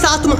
साथ में।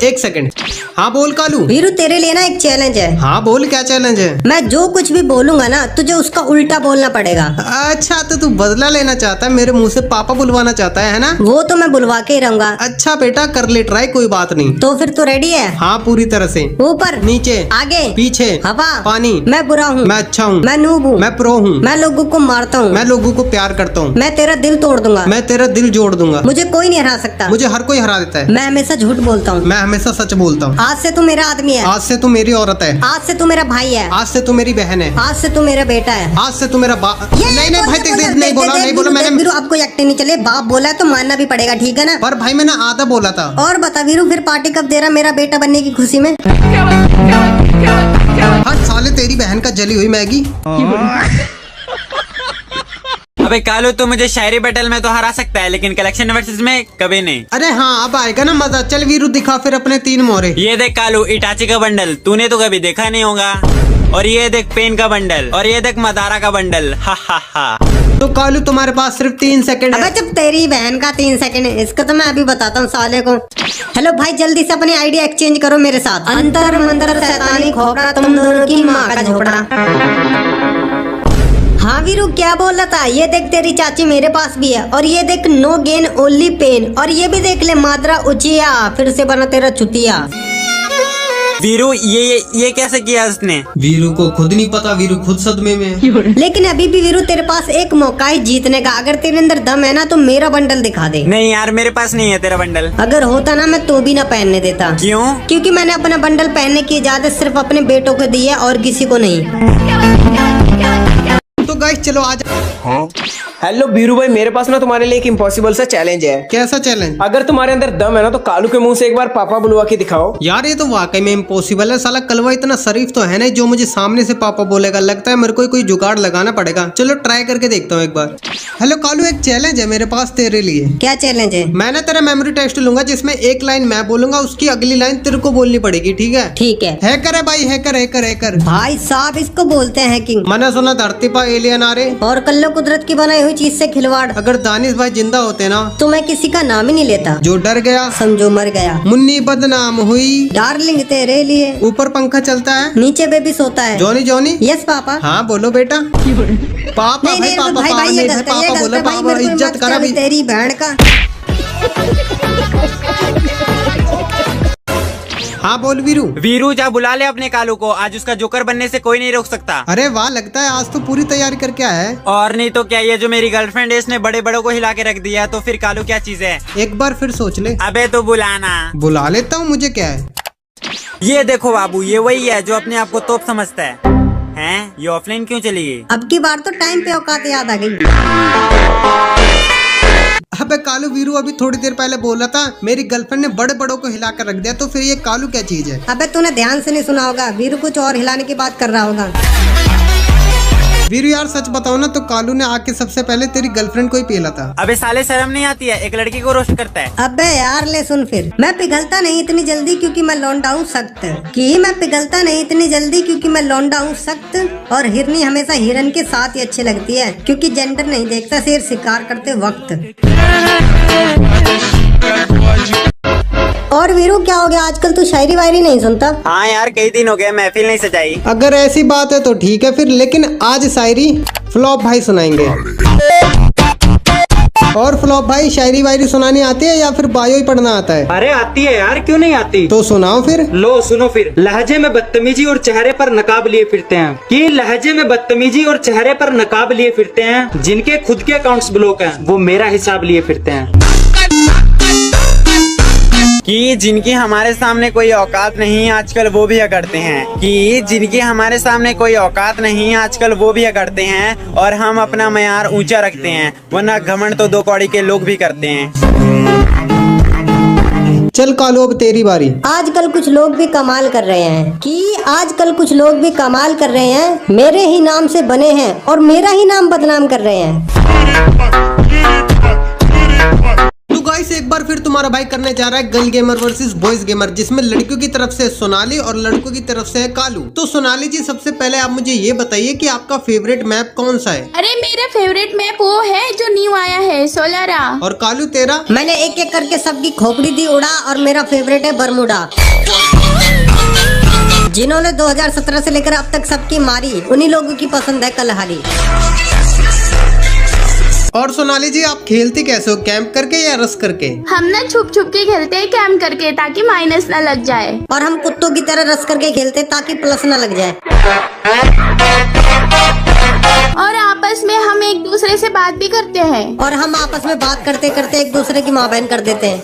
एक सेकंड, हाँ बोल कालू। वीरू तेरे लिए ना एक चैलेंज है। हाँ बोल, क्या चैलेंज है? मैं जो कुछ भी बोलूंगा ना तुझे उसका उल्टा बोलना पड़ेगा। अच्छा तो तू बदला लेना चाहता है, मेरे मुंह से पापा बुलवाना चाहता है ना? वो तो मैं बुलवा के ही रहूंगा। अच्छा बेटा कर ले ट्राई, कोई बात नहीं। तो फिर तू रेडी है? हाँ पूरी तरह से। ऊपर नीचे आगे पीछे हवा पानी। मैं बुरा हूँ, मैं अच्छा हूँ, मैं नूब हूँ, मैं प्रो हूँ, मैं लोगों को मारता हूँ, मैं लोगों को प्यार करता हूँ, मैं तेरा दिल तोड़ दूंगा, मैं तेरा दिल जोड़ दूंगा, मुझे कोई नहीं हरा सकता, मुझे हर कोई हरा देता है, मैं हमेशा झूठ बोलता हूँ, मैं हमेशा सच बोलता हूँ, आज से तू मेरा आदमी है, आज से तू मेरी औरत है, आज से तू मेरा भाई है, आज से तू मेरी बहन है, आज से तू मेरा बेटा है, आज से तू मेरा बाप। नहीं नहीं भाई नहीं बोला, नहीं बोला मैंने। वीरू आपको एक्टिंग नहीं चले, बाप बोला है तो मानना भी पड़ेगा, ठीक है ना? पर भाई मैंने आधा बोला था। और बता वीरू, फिर पार्टी कब दे रहा मेरा बेटा बनने की खुशी में? हर साले तेरी बहन का जली हुई मैगी। अबे कालू तू मुझे शायरी बैटल में तो हरा सकता है, लेकिन कलेक्शन वर्सेस में कभी नहीं। अरे हाँ अब आएगा ना मजा। चल वीरू दिखा फिर अपने 3 मोहरे। ये देख कालू इटाची का बंडल, तूने तो कभी देखा नहीं होगा। और ये देख पेन का बंडल, और ये देख मदारा का बंडल। हा हा हा। तो कालू तुम्हारे पास सिर्फ 3 सेकंड है। अबे जब तेरी बहन का 3 सेकंड है, इसका तो मैं अभी बताता हूँ साले को। हेलो भाई, जल्दी से अपनी आईडी एक्सचेंज करो मेरे साथ। अंतर मंतर शैतानी खोपड़ा, तुम दोनों की माँ का झोपड़ा। हाँ वीरू क्या बोल रहा था? ये देख तेरी चाची मेरे पास भी है, और ये देख नो गेन ओनली पेन, और ये भी देख ले मादरा उचिया, फिर से बना तेरा चुतिया। वीरू ये कैसे किया उसने? वीरू को खुद नहीं पता, वीरू खुद सदमे में है। लेकिन अभी भी वीरू तेरे पास एक मौका है जीतने का। अगर तेरे अंदर दम है ना तो मेरा बंडल दिखा दे। नहीं यार मेरे पास नहीं है तेरा बंडल। अगर होता ना मैं तो भी ना पहनने देता। क्यों? क्योंकि मैंने अपना बंडल पहनने की इजाजत सिर्फ अपने बेटों को दी है और किसी को नहीं। तो गाइस चलो आज। हेलो बीरू भाई, मेरे पास ना तुम्हारे लिए एक इम्पॉसिबल सा चैलेंज है। कैसा चैलेंज? अगर तुम्हारे अंदर दम है ना तो कालू के मुंह से एक बार पापा बुलवा के दिखाओ। यार ये तो वाकई में इम्पॉसिबल है। साला कलवा इतना शरीफ तो है नहीं जो मुझे सामने से पापा बोलेगा। लगता है मेरे को कोई जुगाड़ लगाना पड़ेगा। चलो ट्राई करके देखता हूँ एक बार। हेलो कालू, एक चैलेंज है मेरे पास तेरे लिए। क्या चैलेंज है? मैंने तेरा मेमोरी टेस्ट लूंगा जिसमें एक लाइन मैं बोलूंगा, उसकी अगली लाइन तेरे को बोलनी पड़ेगी, ठीक है? ठीक है। हैकर है भाई, हैकर हैकर हैकर। भाई साहब इसको बोलते हैं हैकिंग। मैंने सुना धरती पर एलियन आ रहे, और कल्लो कुदरत की बनाई हुई चीज से खिलवाड़। अगर दानिश भाई जिंदा होते ना तो मैं किसी का नाम ही नहीं लेता। जो डर गया समझो मर गया। मुन्नी बदनाम हुई। डार्लिंग तेरे लिए ऊपर पंखा चलता है, नीचे बेबी सोता है। Johnny Johnny. Yes papa. हाँ बोलो बेटा। पापा नहीं भाई नहीं पापा भाई पापा भाई ये नहीं गलत है, भाई ये पापा गलत बोला है भाई, पापा मेरे को इज्जत मत करा कर भी। तेरी बहन का। हाँ बोल वीरू। वीरू जा बुला ले अपने कालू को, आज उसका जोकर बनने से कोई नहीं रोक सकता। अरे वाह, लगता है आज तो पूरी तैयारी करके आया है। और नहीं तो क्या, ये जो मेरी गर्लफ्रेंड है इसने बड़े बड़ों को हिला के रख दिया, तो फिर कालू क्या चीज है? एक बार फिर सोच ले। अबे तो बुलाना। बुला लेता हूँ, मुझे क्या है। ये देखो बाबू, ये वही है जो अपने आप को तोप समझता है। हैं? ये ऑफलाइन क्यों चली गई? अब की बार तो टाइम पे औकात याद आ गई। अबे कालू, वीरू अभी थोड़ी देर पहले बोला था मेरी गर्लफ्रेंड ने बड़े बड़ों को हिला कर रख दिया, तो फिर ये कालू क्या चीज है? अबे तूने ध्यान से नहीं सुना होगा, वीरू कुछ और हिलाने की बात कर रहा होगा। वीरू यार सच बताओ ना, तो कालू ने आके सबसे पहले तेरी गर्लफ्रेंड को ही पेला था। अबे साले शर्म नहीं आती है, एक लड़की को रोस्ट करता है। अबे यार ले सुन फिर, मैं पिघलता नहीं इतनी जल्दी क्योंकि मैं लौंडा हूँ सख्त। मैं पिघलता नहीं इतनी जल्दी क्योंकि मैं लौंडा हूँ सख्त। और हिरनी हमेशा हिरन के साथ ही अच्छी लगती है, क्योंकि जेंडर नहीं देखता शेर शिकार करते वक्त। और वीरू क्या हो गया आजकल, तू शायरी वायरी नहीं सुनता? हाँ यार कई दिन हो गए, महफिल नहीं सजाई। अगर ऐसी बात है तो ठीक है फिर, लेकिन आज शायरी फ्लॉप भाई सुनाएंगे। और फ्लॉप भाई शायरी वायरी सुनानी आती है या फिर बायो ही पढ़ना आता है? अरे आती है यार, क्यों नहीं आती? तो सुनाओ फिर। लो सुनो फिर। लहजे में बदतमीजी और चेहरे पर नकाब लिए फिरते हैं, कि लहजे में बदतमीजी और चेहरे पर नकाब लिए फिरते हैं, जिनके खुद के अकाउंट्स ब्लॉक हैं वो मेरा हिसाब लिए फिरते हैं। कि जिनकी हमारे सामने कोई औकात नहीं आजकल वो भी अकड़ते हैं, कि जिनकी हमारे सामने कोई औकात नहीं आजकल वो भी अकड़ते हैं, और हम अपना मयार ऊंचा रखते हैं, वरना घमंड तो 2 कौड़ी के लोग भी करते हैं। चल कालू अब तेरी बारी। आजकल कुछ लोग भी कमाल कर रहे हैं, कि आजकल कुछ लोग भी कमाल कर रहे हैं, मेरे ही नाम से बने हैं और मेरा ही नाम बदनाम कर रहे हैं। गाइस एक बार फिर तुम्हारा भाई करने जा रहा है girl gamer versus boys gamer, जिसमें लड़कियों की तरफ से सोनाली और लड़कों की तरफ से है कालू। तो सोनाली जी सबसे पहले आप मुझे ये बताइए कि आपका फेवरेट मैप कौन सा है? अरे मेरा फेवरेट मैप वो है जो न्यू आया है, सोलारा। और कालू तेरा? मैंने एक एक करके सबकी खोपड़ी दी उड़ा और मेरा फेवरेट है बरमुडा। जिन्होंने 2017 से लेकर अब तक सबकी मारी उन्हीं लोगों की पसंद है कलहारी। और सोनाली जी आप खेलती कैसे हो, कैंप करके या रस करके? हम ना छुप छुप के खेलते हैं कैंप करके ताकि माइनस न लग जाए। और हम कुत्तों की तरह रस करके खेलते ताकि प्लस न लग जाए। और आपस में हम एक दूसरे से बात भी करते हैं। और हम आपस में बात करते करते एक दूसरे की माँ बहन कर देते हैं।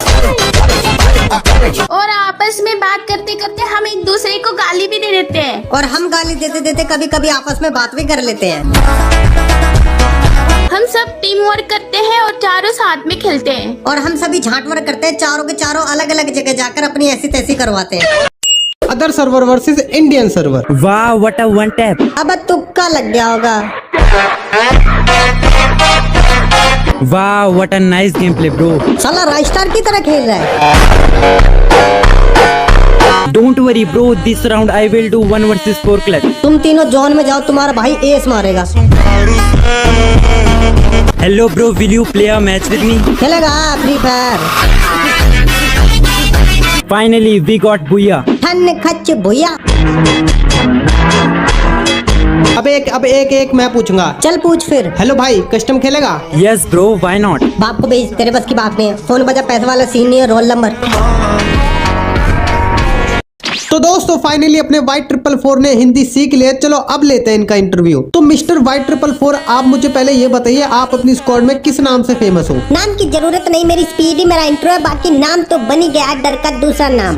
और आपस में बात करते करते हम एक दूसरे को गाली भी दे देते हैं। और हम गाली देते देते कभी कभी आपस में बात भी कर लेते हैं। हम सब टीम वर्क करते हैं और चारों साथ में खेलते हैं। और हम सभी झांट वर्क करते हैं, चारों के चारों अलग अलग जगह जाकर अपनी ऐसी तैसी करवाते हैं। Other server versus Indian server. वाह व्हाट अ वन टैप। अब तुक्का लग गया होगा। वाह what a nice game play bro. साला राजस्टार की तरह खेल रहा है। Don't worry bro, this round I will do 1 versus 4 clutch. तुम तीनों जोन में जाओ, तुम्हारा भाई एस मारेगा। Hello bro, will you play a match with me? खेलेगा free fire. Finally we got बुया। ठन खच भुया। अब एक मैं पूछूंगा। चल पूछ फिर। हेलो भाई, कस्टम खेलेगा? Yes bro, why not. बाप को भेज, तेरे बस की बात नहीं है। फोन बजा, पैसे वाला सीन नहीं है, रोल नंबर। तो दोस्तों फाइनली अपने Y444 ने हिंदी सीख लिया। चलो अब लेते हैं इनका इंटरव्यू। तो मिस्टर Y444 आप मुझे पहले ये बताइए, आप अपनी स्क्वाड में किस नाम से फेमस हो? नाम की जरूरत नहीं, मेरी स्पीड ही मेरा इंट्रो है, बाकी नाम तो बन ही गया डर का दूसरा नाम।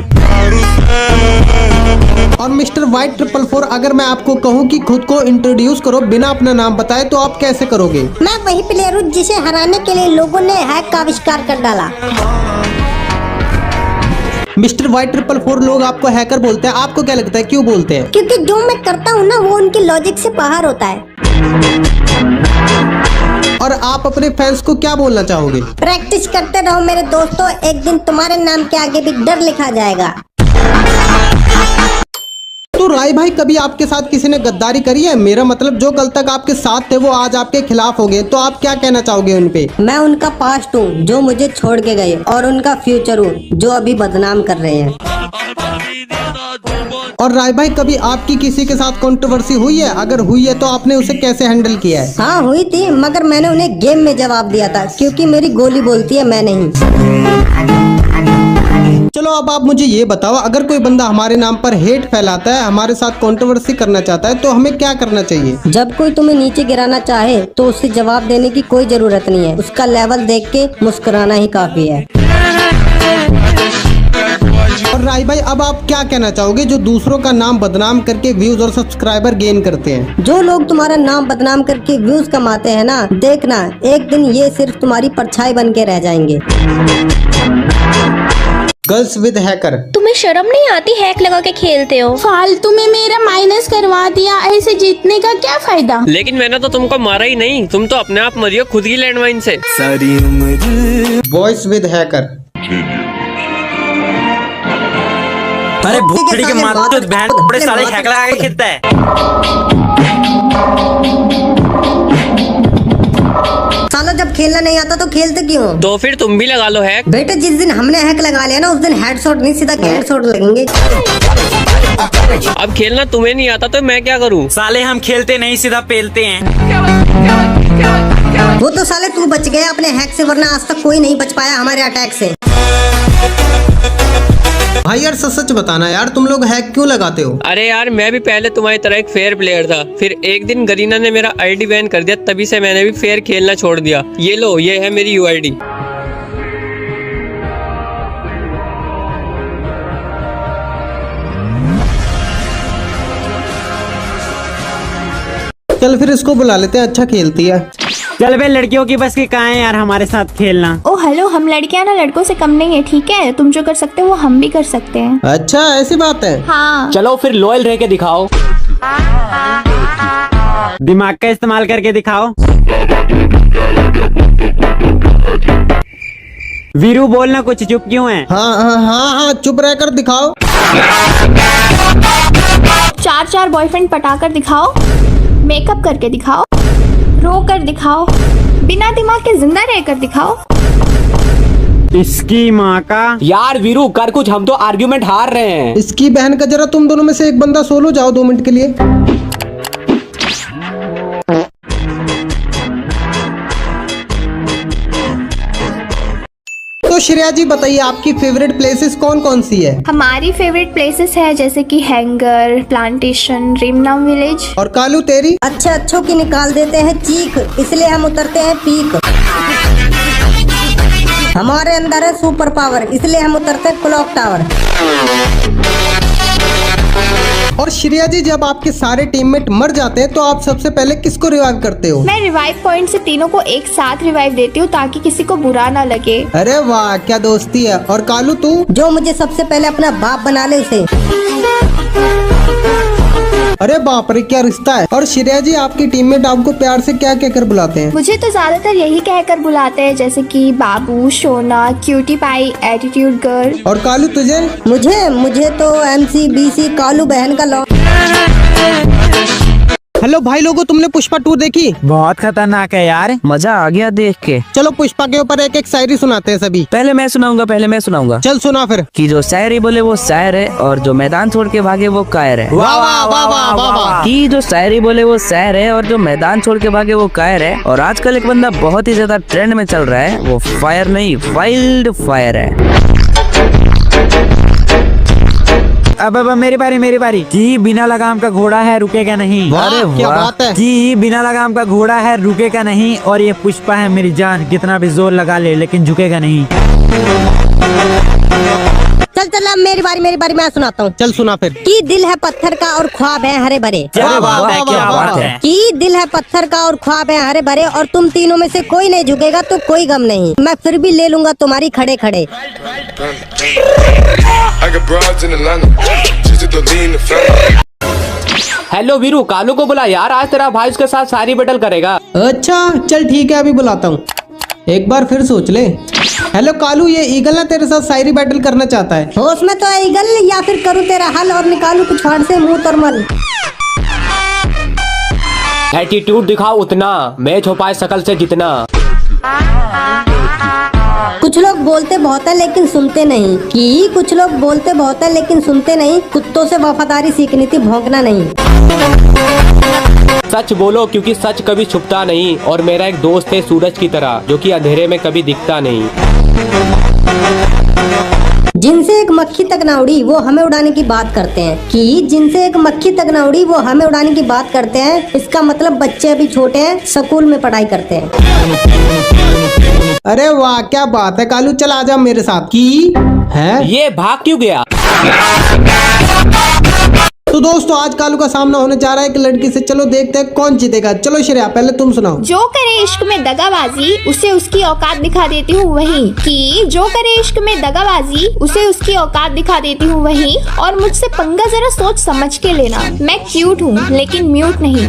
और मिस्टर Y444 अगर मैं आपको कहूँ कि खुद को इंट्रोड्यूस करो बिना अपना नाम बताए तो आप कैसे करोगे? मैं वही प्लेयर हूँ जिसे हराने के लिए लोगों ने हैक का आविष्कार कर डाला। मिस्टर Y444 लोग आपको हैकर बोलते हैं, आपको क्या लगता है क्यों बोलते हैं? क्योंकि जो मैं करता हूँ ना वो उनकी लॉजिक से बाहर होता है। और आप अपने फैंस को क्या बोलना चाहोगे? प्रैक्टिस करते रहो मेरे दोस्तों, एक दिन तुम्हारे नाम के आगे भी डर लिखा जाएगा। तो राय भाई कभी आपके साथ किसी ने गद्दारी करी है? मेरा मतलब जो कल तक आपके साथ थे वो आज आपके खिलाफ हो गए, तो आप क्या कहना चाहोगे उन पे? मैं उनका पास्ट हूँ जो मुझे छोड़ के गए, और उनका फ्यूचर हूँ जो अभी बदनाम कर रहे हैं। और राय भाई कभी आपकी किसी के साथ कंट्रोवर्सी हुई है? अगर हुई है तो आपने उसे कैसे हैंडल किया है? हाँ हुई थी, मगर मैंने उन्हें गेम में जवाब दिया था, क्योंकि मेरी गोली बोलती है, मैं नहीं। चलो अब आप मुझे ये बताओ, अगर कोई बंदा हमारे नाम पर हेट फैलाता है, हमारे साथ कंट्रोवर्सी करना चाहता है, तो हमें क्या करना चाहिए? जब कोई तुम्हें नीचे गिराना चाहे तो उससे जवाब देने की कोई जरूरत नहीं है, उसका लेवल देख के मुस्कुराना ही काफी है। और राय भाई अब आप क्या कहना चाहोगे जो दूसरों का नाम बदनाम करके व्यूज और सब्सक्राइबर गेन करते हैं? जो लोग तुम्हारा नाम बदनाम करके व्यूज कमाते हैं ना, देखना एक दिन ये सिर्फ तुम्हारी परछाई बन के रह जाएंगे। Girls with hacker. तुम्हें शर्म नहीं आती, हैक लगा के खेलते हो? फालतू में मेरा माइनस करवा दिया, ऐसे जीतने का क्या फायदा? लेकिन मैंने तो तुमको मारा ही नहीं, तुम तो अपने आप मरी हो खुद की लैंडमाइन से। Boys with hacker. अरे भूखड़ी के मात्र बहन बड़े सारे हैक लगा के खेलता है। साला जब खेलना नहीं आता तो खेलते क्यों? तो फिर तुम भी लगा लो हैक। बेटे जिस दिन हमने हैक लगा लिया ना, उस दिन हेडशॉट नहीं सीधा हेडशॉट लगेंगे। अब खेलना तुम्हें नहीं आता तो मैं क्या करूं? साले हम खेलते नहीं, सीधा पेलते हैं। वो तो साले तू बच गया अपने हैक से, वरना आज तक कोई नहीं बच पाया हमारे अटैक से। भाई यार सच बताना यार, तुम लोग हैक क्यों लगाते हो? अरे यार मैं भी पहले तुम्हारी तरह एक फेयर प्लेयर था, फिर एक दिन गरीना ने मेरा आईडी बैन कर दिया, तभी से मैंने भी फेयर खेलना छोड़ दिया। ये लो, ये है मेरी यूआईडी। चल फिर इसको बुला लेते हैं, अच्छा खेलती है। चल बे, लड़कियों की बस की कहाँ है यार हमारे साथ खेलना। ओ हेलो, हम लड़कियां ना लड़कों से कम नहीं है, ठीक है? तुम जो कर सकते हो वो हम भी कर सकते हैं। अच्छा ऐसी बात है? हाँ। चलो फिर लॉयल रह के दिखाओ, दिमाग का इस्तेमाल करके दिखाओ। वीरू बोलना, कुछ चुप क्यों है? हाँ हाँ हाँ हाँ, चुप रहकर दिखाओ। 4 बॉयफ्रेंड पटाकर दिखाओ, मेकअप करके दिखाओ, रो कर दिखाओ, बिना दिमाग के जिंदा रहकर दिखाओ। इसकी माँ का। यार वीरू कर कुछ, हम तो आर्ग्यूमेंट हार रहे हैं। इसकी बहन का, जरा तुम दोनों में से एक बंदा सोलो जाओ 2 मिनट के लिए। तो श्रेया जी बताइए, आपकी फेवरेट प्लेसेस कौन कौन सी है? हमारी फेवरेट प्लेसेस है जैसे कि हैंगर, प्लांटेशन, रिमनाम विलेज। और कालू तेरी? अच्छे अच्छों की निकाल देते हैं चीख, इसलिए हम उतरते हैं पीक। हमारे अंदर है सुपर पावर, इसलिए हम उतरते हैं क्लॉक टावर। और श्रेया जी, जब आपके सारे टीममेट मर जाते हैं तो आप सबसे पहले किसको रिवाइव करते हो? मैं रिवाइव पॉइंट से तीनों को एक साथ रिवाइव देती हूँ ताकि किसी को बुरा ना लगे। अरे वाह, क्या दोस्ती है। और कालू तू? जो मुझे सबसे पहले अपना बाप बना ले उसे। अरे बाप रे, क्या रिश्ता है। और श्रेया जी, आपकी टीममेट आपको प्यार से क्या कहकर बुलाते हैं? मुझे तो ज्यादातर यही कहकर बुलाते हैं जैसे कि बाबू, सोना, क्यूटी पाई, एटीट्यूड गर्ल। और कालू तुझे? मुझे तो MCBC कालू बहन का लॉ। हेलो भाई लोगों, तुमने पुष्पा 2 देखी? बहुत खतरनाक है यार, मजा आ गया देख के। चलो पुष्पा के ऊपर एक एक शायरी सुनाते हैं सभी। पहले मैं सुनाऊंगा। चल सुना फिर। कि जो शायरी बोले वो शायर है और जो मैदान छोड़ के भागे वो कायर है। वाह वाह वाह वाह वाह वाह। कि जो शायरी बोले वो शायर है और जो मैदान छोड़ के भागे वो कायर है। और आजकल एक बंदा बहुत ही ज्यादा ट्रेंड में चल रहा है, वो फायर नहीं वाइल्ड फायर है। अब मेरी बारी। कि बिना लगाम का घोड़ा है रुकेगा नहीं। वाह, क्या बात है। कि बिना लगाम का घोड़ा है रुकेगा नहीं, और ये पुष्पा है मेरी जान, कितना भी जोर लगा ले लेकिन झुकेगा नहीं। चल अब मेरी बारी मैं सुनाता हूँ। चल सुना फिर। कि दिल है पत्थर का और ख्वाब है हरे भरे। वाह, वाह, वाह, क्या वाह, बात वाह। है। कि दिल है पत्थर का और ख्वाब है हरे भरे, और तुम तीनों में से कोई नहीं झुकेगा तो कोई गम नहीं, मैं फिर भी ले लूंगा तुम्हारी खड़े खड़े। हेलो वीरू, कालू को बुला यार, आज तेरा भाई उसके साथ सारी बैटल करेगा। अच्छा चल ठीक है, अभी बुलाता हूँ। एक बार फिर सोच ले। हेलो कालू, ये ईगल ना तेरे साथ शायरी बैटल करना चाहता है। होश में तो ईगल, या फिर करूँ तेरा हल और निकालू कुछ फाड़ से मुंह तरमल। एटीट्यूड दिखाओ उतना, मैं छुपाए शकल से जितना। कुछ लोग बोलते बहुत है लेकिन सुनते नहीं। कि कुछ लोग बोलते बहुत है लेकिन सुनते नहीं, कुत्तों से वफादारी सीखनी थी, भौंकना नहीं। सच बोलो क्योंकि सच कभी छुपता नहीं, और मेरा एक दोस्त है सूरज की तरह जो कि अंधेरे में कभी दिखता नहीं। जिनसे एक मक्खी तक ना उड़ी वो हमें उड़ाने की बात करते हैं। कि जिनसे एक मक्खी तक ना उड़ी वो हमें उड़ाने की बात करते हैं, इसका मतलब बच्चे अभी छोटे हैं, स्कूल में पढ़ाई करते हैं। अरे वाह, क्या बात है कालू, चल आजा मेरे साथ। की है ये भाग क्यों गया? तो दोस्तों, आज कालू का सामना होने जा रहा है एक लड़की से। चलो देखते हैं कौन जीतेगा। चलो श्रेया, पहले तुम सुनाओ। जो करे इश्क में दगाबाजी उसे उसकी औकात दिखा देती हूँ वही। कि जो करे इश्क में दगाबाजी उसे उसकी औकात दिखा देती हूँ वही, और मुझसे पंगा जरा सोच समझ के लेना, मैं क्यूट हूँ लेकिन म्यूट नहीं।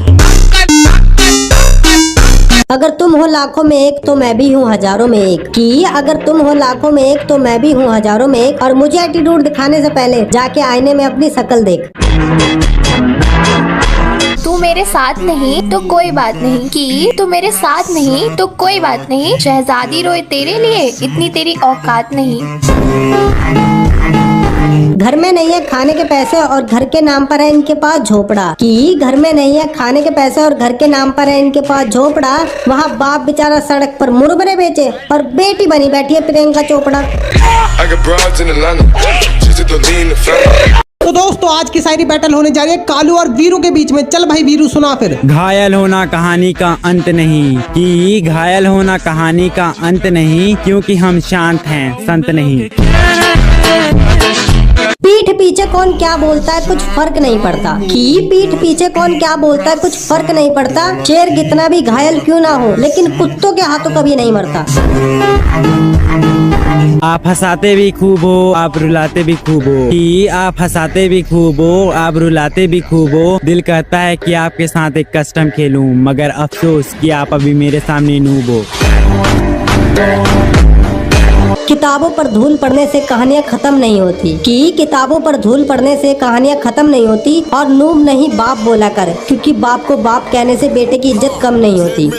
अगर तुम हो लाखों में एक तो मैं भी हूँ हजारों में एक। कि अगर तुम हो लाखों में एक तो मैं भी हूँ हजारों में एक, और मुझे एटीट्यूड दिखाने से पहले जाके आईने में अपनी शक्ल देख। तू मेरे साथ नहीं तो कोई बात नहीं। कि तू मेरे साथ नहीं तो कोई बात नहीं, शहजादी रोए तेरे लिए, इतनी तेरी औकात नहीं। घर में नहीं है खाने के पैसे और घर के नाम पर है इनके पास झोपड़ा। कि घर में नहीं है खाने के पैसे और घर के नाम पर है इनके पास झोपड़ा, वहाँ बाप बेचारा सड़क पर मुरमुरे बेचे और बेटी बनी बैठी है प्रियंका चोपड़ा। तो दोस्तों, आज की शायरी बैटल होने जा रही है कालू और वीरू के बीच में। चल भाई वीरू, सुना फिर। घायल होना कहानी का अंत नहीं। कि घायल होना कहानी का अंत नहीं, क्योंकि हम शांत हैं संत नहीं। पीठ पीछे कौन क्या बोलता है कुछ फर्क नहीं पड़ता। कि पीठ पीछे कौन क्या बोलता है कुछ फर्क नहीं पड़ता, शेर कितना भी घायल क्यों ना हो लेकिन कुत्तों के हाथों कभी नहीं मरता। आप हंसाते भी खूब हो, आप रुलाते भी खूब हो। कि आप हंसाते भी खूब हो, आप रुलाते भी खूब हो। दिल कहता है कि आपके साथ एक कस्टम खेलूं, मगर अफसोस कि आप अभी मेरे सामने नूब हो। किताबों पर धूल पड़ने से कहानियाँ खत्म नहीं होती। कि किताबों पर धूल पड़ने से कहानियाँ खत्म नहीं होती। और नूब नहीं बाप बोला कर, क्योंकि बाप को बाप कहने से बेटे की इज्जत कम नहीं होती।